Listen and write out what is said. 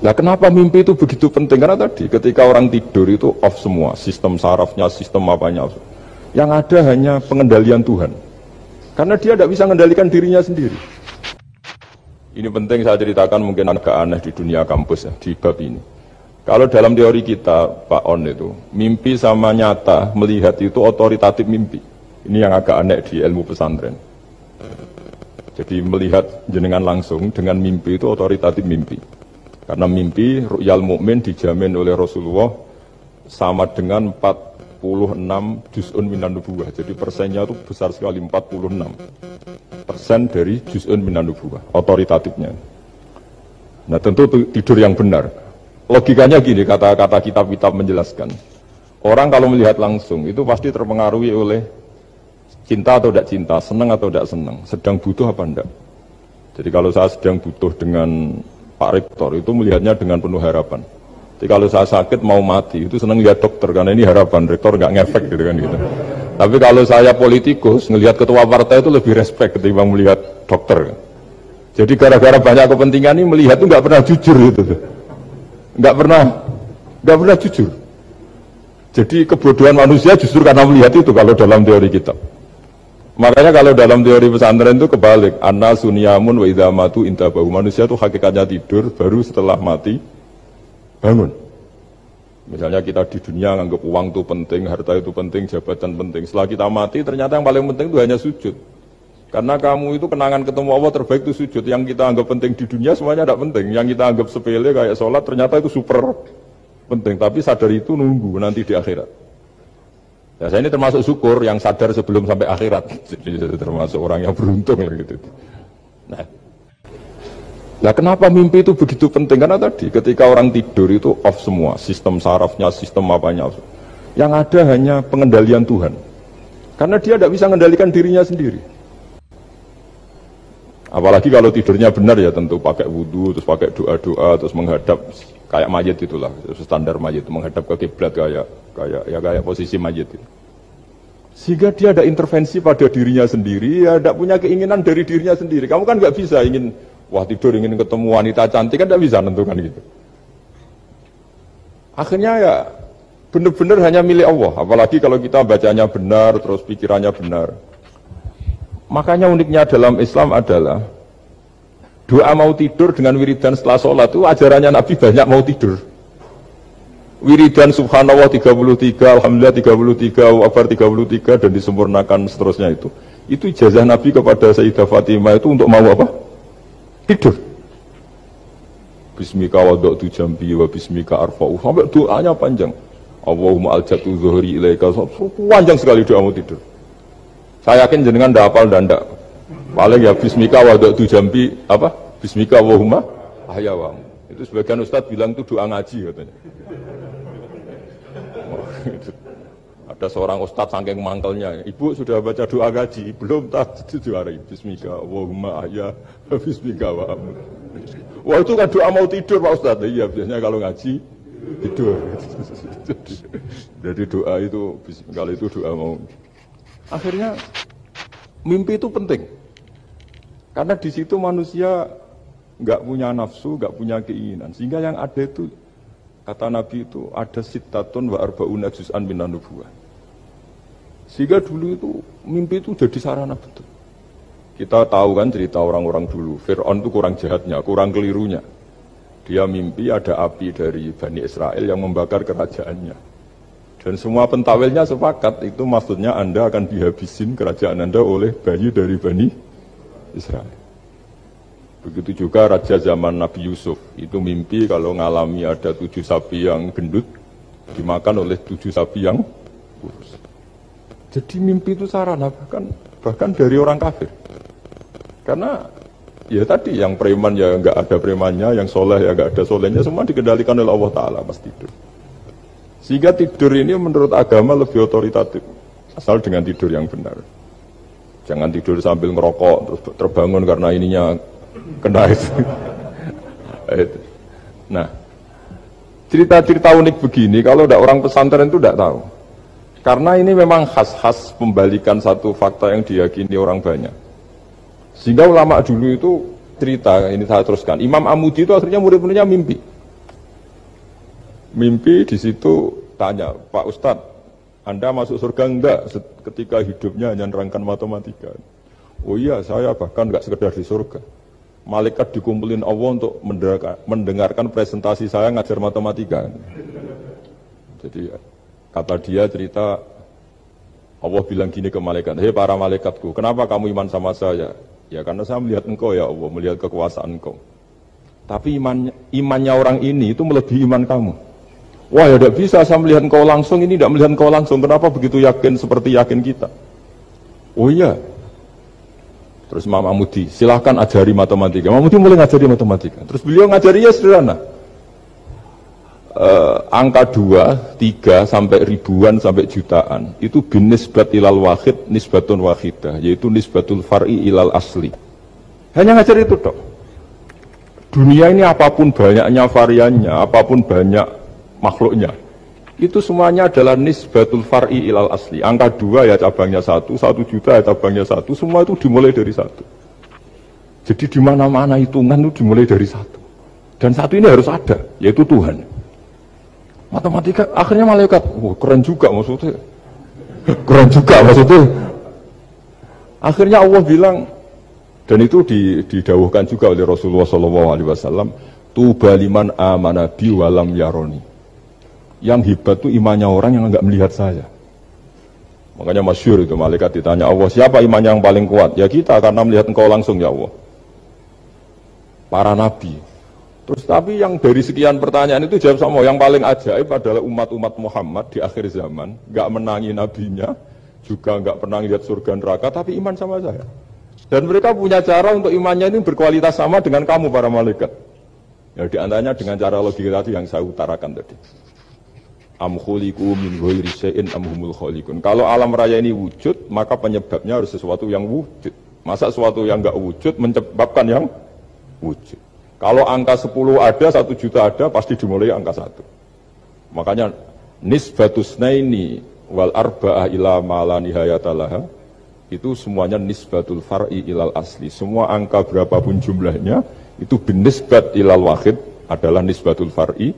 Nah, kenapa mimpi itu begitu penting? Karena tadi ketika orang tidur itu off semua, sistem sarafnya, sistem apanya. Yang ada hanya pengendalian Tuhan. Karena dia tidak bisa mengendalikan dirinya sendiri. Ini penting saya ceritakan, mungkin agak aneh di dunia kampus ya, di bab ini. Kalau dalam teori kita, Pak On itu, mimpi sama nyata, melihat itu otoritatif mimpi. Ini yang agak aneh di ilmu pesantren. Jadi melihat jenengan langsung dengan mimpi itu otoritatif mimpi. Karena mimpi, ru'yal mukmin dijamin oleh Rasulullah sama dengan 46 juz'un minan nubuwah. Jadi persennya itu besar sekali, 46% dari juz'un minan nubuwah, otoritatifnya. Nah tentu tidur yang benar. Logikanya gini, kata-kata kitab-kitab menjelaskan. Orang kalau melihat langsung itu pasti terpengaruhi oleh cinta atau tidak cinta, senang atau tidak senang, sedang butuh apa enggak. Jadi kalau saya sedang butuh dengan Pak Rektor itu melihatnya dengan penuh harapan. Jadi kalau saya sakit mau mati itu senang lihat dokter karena ini harapan, Rektor nggak ngefek gitu kan gitu. Tapi kalau saya politikus ngelihat ketua partai itu lebih respect ketimbang melihat dokter. Jadi gara-gara banyak kepentingan ini melihat itu nggak pernah jujur gitu. Nggak pernah jujur. Jadi kebodohan manusia justru karena melihat itu kalau dalam teori kitab. Makanya kalau dalam teori pesantren itu kebalik, anna sunyamun wa idza matu intabahu. Manusia itu hakikatnya tidur, baru setelah mati bangun. Misalnya kita di dunia nganggap uang itu penting, harta itu penting, jabatan penting. Setelah kita mati ternyata yang paling penting itu hanya sujud. Karena kamu itu kenangan ketemu Allah terbaik itu sujud. Yang kita anggap penting di dunia semuanya tidak penting. Yang kita anggap sepele kayak sholat ternyata itu super penting. Tapi sadar itu nunggu nanti di akhirat. Ya, saya ini termasuk syukur yang sadar sebelum sampai akhirat. Jadi termasuk orang yang beruntung gitu. Nah, kenapa mimpi itu begitu penting? Karena tadi ketika orang tidur itu off semua, sistem sarafnya, sistem apanya. Yang ada hanya pengendalian Tuhan. Karena dia tidak bisa mengendalikan dirinya sendiri. Apalagi kalau tidurnya benar ya tentu pakai wudhu, terus pakai doa-doa, terus menghadap kayak mayit itulah, standar mayit, menghadap ke kiblat kayak posisi mayit itu. Sehingga dia ada intervensi pada dirinya sendiri, ya tidak punya keinginan dari dirinya sendiri. Kamu kan nggak bisa ingin, wah tidur ingin ketemu wanita cantik kan tidak bisa nentukan gitu. Akhirnya ya benar-benar hanya milik Allah. Apalagi kalau kita bacanya benar, terus pikirannya benar. Makanya uniknya dalam Islam adalah doa mau tidur dengan wiridan setelah sholat itu ajarannya Nabi banyak mau tidur. Wiridan subhanallah 33, alhamdulillah 33, wabar 33 dan disempurnakan seterusnya itu. Itu ijazah Nabi kepada Sayyidah Fatimah itu untuk mau apa? Tidur. Bismika wada'tu jambi wa bismika arfa'u. Sampai doanya panjang. Allahumma aljatu zuhri ilaika. Panjang sekali doa mau tidur. Saya yakin jenengan tidak hafal dan tidak. Paling ya bismika wada'tu jambi apa? Bismika Allahumma ahyawamu. Itu sebagian ustadz bilang itu doa ngaji katanya. Ada seorang ustadz saking mangkelnya, ibu sudah baca doa ngaji, belum tak juarai. Bismika Allahumma ahya, bismika wa'amu. Wah itu kan doa mau tidur Pak Ustadz. Iya biasanya kalau ngaji tidur. Jadi doa itu, kalau itu doa mau. Akhirnya mimpi itu penting. Karena di situ manusia nggak punya nafsu, nggak punya keinginan. Sehingga yang ada itu, kata Nabi itu, ada sittatun wa arba'una juz'an minan nubuwah. Sehingga dulu itu, mimpi itu jadi sarana betul. Kita tahu kan cerita orang-orang dulu, Fir'aun itu kurang jahatnya, kurang kelirunya. Dia mimpi ada api dari Bani Israel yang membakar kerajaannya. Dan semua pentawilnya sepakat, itu maksudnya Anda akan dihabisin kerajaan Anda oleh bayi dari Bani Israel. Begitu juga raja zaman Nabi Yusuf, itu mimpi kalau ngalami ada 7 sapi yang gendut, dimakan oleh 7 sapi yang kurus. Jadi mimpi itu sarana, bahkan dari orang kafir. Karena ya tadi, yang preman ya nggak ada premannya, yang soleh ya nggak ada solehnya, semua dikendalikan oleh Allah Ta'ala pas tidur. Sehingga tidur ini menurut agama lebih otoritatif, asal dengan tidur yang benar. Jangan tidur sambil ngerokok, terus terbangun karena ininya kena itu. Nah, cerita-cerita unik begini, kalau tidak orang pesantren itu tidak tahu. Karena ini memang khas-khas pembalikan satu fakta yang diyakini orang banyak. Sehingga ulama dulu itu cerita, ini saya teruskan. Imam Amudi itu akhirnya murid-muridnya mimpi. Mimpi di situ tanya, Pak Ustadz, Anda masuk surga enggak ketika hidupnya hanya nerangkan matematika? Oh iya, saya bahkan enggak sekedar di surga. Malaikat dikumpulin Allah untuk mendengarkan presentasi saya ngajar matematika. Jadi kata dia cerita, Allah bilang gini ke malaikat, hei para malaikatku, kenapa kamu iman sama saya? Ya karena saya melihat engkau ya Allah, melihat kekuasaan engkau. Tapi imannya orang ini itu melebihi iman kamu. Wah ya tidak bisa, saya melihat engkau langsung, ini tidak melihat engkau langsung. Kenapa begitu yakin seperti yakin kita? Oh iya. Terus Imam Amudi, silahkan ajari matematika. Imam Amudi mulai ngajari matematika. Terus beliau ngajari ya sederhana. Angka 2, 3, sampai ribuan, sampai jutaan. Itu bin nisbat ilal wahid, nisbatun wahidah. Yaitu nisbatul far'i ilal asli. Hanya ngajar itu dok. Dunia ini apapun banyaknya variannya, apapun banyak makhluknya, itu semuanya adalah nisbatul far'i ilal asli. Angka 2 ya cabangnya 1, 1 juta ya cabangnya 1, semua itu dimulai dari 1. Jadi di mana-mana hitungan itu dimulai dari 1. Dan 1 ini harus ada, yaitu Tuhan. Matematika akhirnya malaikat, keren juga maksudnya. Keren juga maksudnya. Akhirnya Allah bilang, dan itu didawuhkan juga oleh Rasulullah SAW, tuba liman amana bi walam yaroni. Yang hebat itu imannya orang yang enggak melihat saya. Makanya masyhur itu malaikat ditanya Allah, siapa imannya yang paling kuat? Ya kita, karena melihat engkau langsung ya Allah. Para nabi. Terus tapi yang dari sekian pertanyaan itu jawab sama, yang paling ajaib adalah umat-umat Muhammad di akhir zaman, enggak menangi nabinya, juga enggak pernah lihat surga neraka, tapi iman sama saya. Dan mereka punya cara untuk imannya ini berkualitas sama dengan kamu para malaikat. Ya diantaranya dengan cara logika tadi yang saya utarakan tadi. Am khuliqu min ghairi syai'in am humul khaliqun. Kalau alam raya ini wujud, maka penyebabnya harus sesuatu yang wujud. Masa sesuatu yang enggak wujud menyebabkan yang wujud. Kalau angka 10 ada, 1 juta ada, pasti dimulai angka 1. Makanya nisbatus naini wal arba'ah ila ma la nihayatalaha, itu semuanya nisbatul far'i ilal asli. Semua angka berapapun jumlahnya, itu binisbat ilal wahid adalah nisbatul far'i